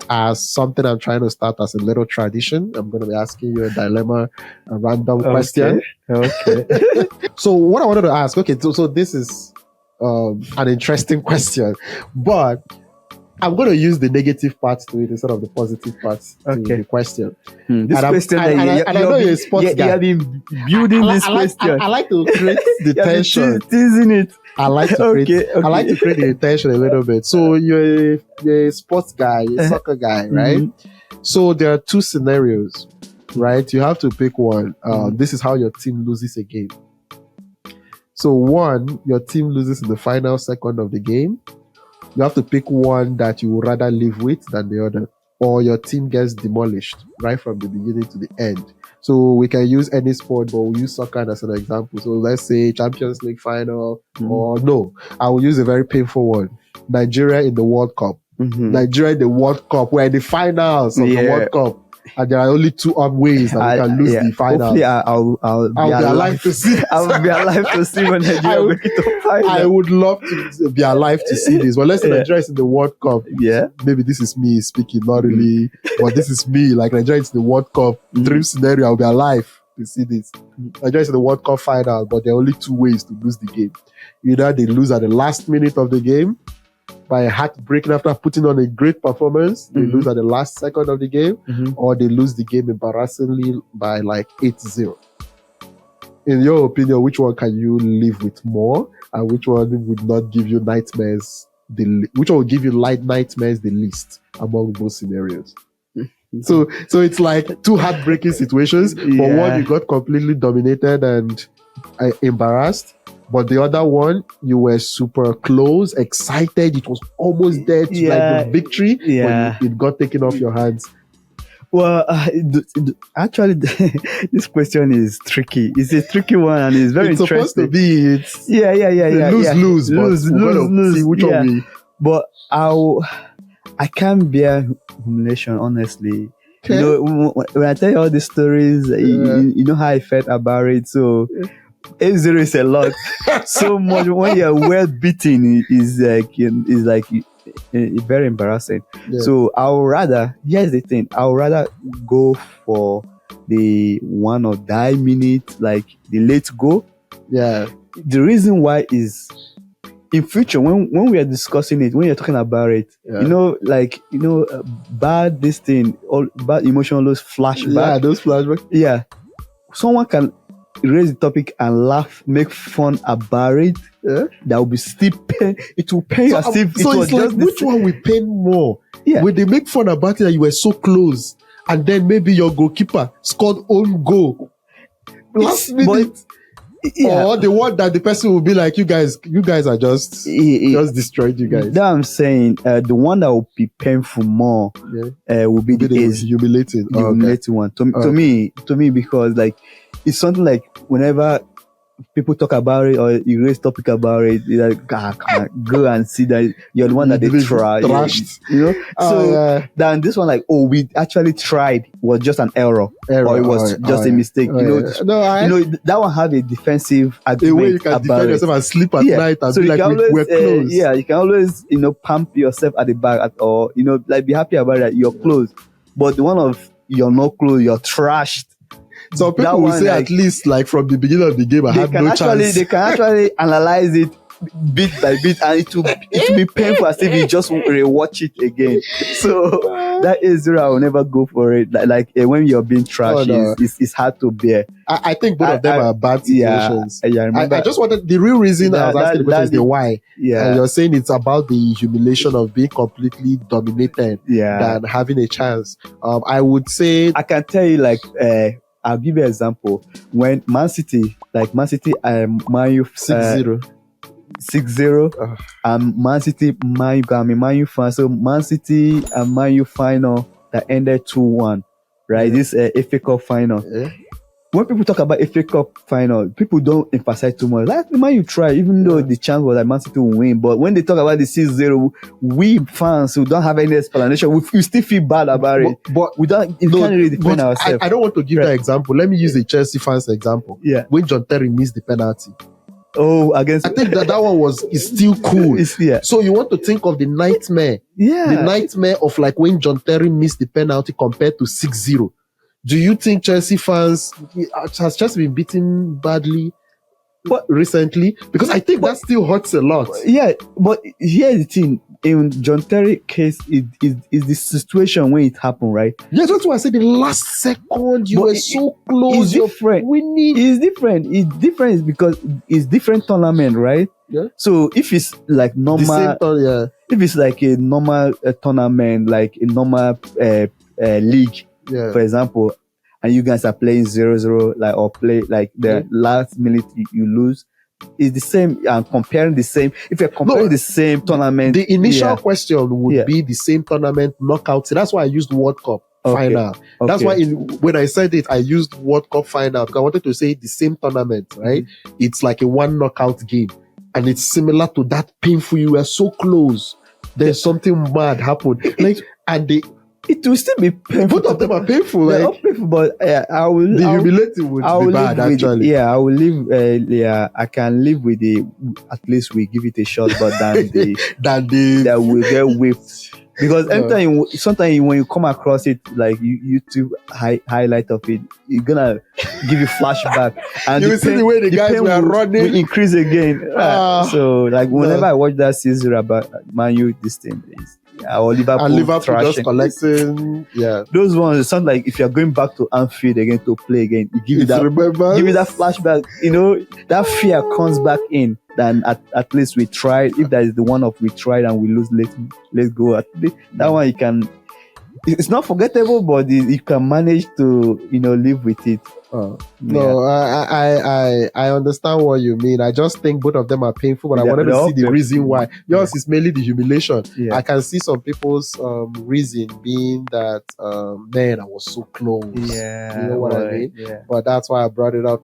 as something I'm trying to start as a little tradition. I'm going to be asking you a dilemma, a random question. Okay. So what I wanted to ask, so this is an interesting question, but I'm going to use the negative parts to it instead of the positive parts to the question. This question, I know you're a sports guy. You have been building this question. I like to create the tension. Teasing it. I like to create. I like to create the tension a little bit. So you're a sports guy, a soccer guy, right? Mm-hmm. So there are two scenarios, right? You have to pick one. This is how your team loses a game. So one, your team loses in the final second of the game. You have to pick one that you would rather live with than the other, or your team gets demolished right from the beginning to the end. So we can use any sport, but we'll use soccer as an example. So let's say Champions League final, or no, I will use a very painful one. Nigeria in the World Cup. Mm-hmm. Nigeria in the World Cup. We're in the finals of the World Cup. And there are only two ways that we can lose the final. Hopefully, I'll be alive to see. I'll be alive to see when Nigeria make it to final. I would love to be alive to see this. But let's say Nigeria is in the World Cup. Yeah. Maybe this is me speaking, not really. But this is me. Like Nigeria is in the World Cup. Dream scenario, I'll be alive to see this. Nigeria is in the World Cup final, but there are only two ways to lose the game. Either they lose at the last minute of the game, by heartbreaking after putting on a great performance, they lose at the last second of the game, or they lose the game embarrassingly by like 8-0. In your opinion, which one can you live with more, and which one would not give you nightmares? Which one will give you nightmares the least among both scenarios? So it's like two heartbreaking situations, but one you got completely dominated and embarrassed. But the other one, you were super close, excited. It was almost there to like the victory, but it got taken off your hands. Well, actually, this question is tricky. It's a tricky one, and it's very interesting. It's supposed to be. It's lose. See which one we. But I can't bear humiliation, honestly. Okay. You know, when I tell you all these stories, you know how I felt about it. So. 8-0 is a lot. So much when you're well beaten is like very embarrassing. So here's the thing, I would rather go for the one or die minute, like the late go. The reason why is in future when we are discussing it, when you're talking about it, bad emotion, those flashbacks. Someone can raise the topic and laugh, make fun about it. That will be still pain. It will pain as if it was it's like which one will pain more? When they make fun about it and you were so close, and then maybe your goalkeeper scored own goal last minute. Or the one that the person will be like, you guys are just destroyed you guys. That I'm saying, the one that will be painful more will be the humiliating one. To me, because like it's something like whenever people talk about it or you raise topic about it, you're like, go and see that you're the one that they trashed. You know? Then this one, like, we actually tried, was just an error or it was just a mistake. That one have a defensive argument. The way you can defend yourself and sleep at night and so be like, we're close. You can always, pump yourself at the back or, like be happy about that you're close. But the one of you're not close, you're trashed. So people will say at least like from the beginning of the game, I have no chance. They can actually analyze it bit by bit, and it will be painful as if you just rewatch it again. So that is where I will never go for it. Like when you're being trashed, it's hard to bear. I think both of them are bad situations. I just wanted the real reason I was asking the question is the why. And you're saying it's about the humiliation of being completely dominated than having a chance. I would say I can tell you like. I'll give you an example. When Man City and Man U 6-0. Man City, I'm a Man U fan. So Man City and Man U final that ended 2-1. Right? This FA Cup final. When people talk about FA Cup final, people don't emphasize too much. Like Man U try, even though the chance was that Man City will win. But when they talk about the 6-0, we fans who don't have any explanation, we still feel bad about it. But we can't really defend ourselves. I don't want to give that example. Let me use the Chelsea fans example. When John Terry missed the penalty. Oh, against I think that one is still cool. yeah. So you want to think of the nightmare. Yeah. The nightmare of like when John Terry missed the penalty compared to 6-0. Do you think Chelsea fans has just been beaten badly recently? Because I think that still hurts a lot. Yeah, but here's the thing. In John Terry case, is the situation when it happened, right? Yeah, that's why I said the last second you were so close. It's different. Winning. It's different. It's different because it's different tournament, right? Yeah. So if it's like normal, if it's like a normal tournament, like a normal league, for example, and you guys are playing 0-0, like, or play like the last minute you lose, is the same. And comparing the same, if you're comparing the same tournament, the initial question would be the same tournament knockout. So that's why I used World Cup final. That's why when I said it, I used World Cup final because I wanted to say the same tournament, right? It's like a one knockout game, and it's similar to that painful. You were so close. There's something bad happened, it will still be painful. Both of them are painful. They're not painful, but I will. The humiliating would be bad, actually. I will live. I can live with the. At least we give it a shot, but that will get whipped. Because sometimes when you come across it, like YouTube highlight of it, it's gonna give you flashback, and you will see the way the guys were running will increase again. So like whenever I watch that season about Man U, this thing is. Or Liverpool just collecting, those ones. It sounds like if you're going back to Anfield again to play again, you give you that flashback. You know, that fear comes back in. Then at least we tried. If that is the one of we tried and we lose, let's go. At least that one you can. It's not forgettable, but you can manage to live with it. No, I understand what you mean. I just think both of them are painful, but I wanted to see the reason why. Yours is mainly the humiliation. I can see some people's reason being that man, I was so close. Yeah, you know what I mean. But that's why I brought it up.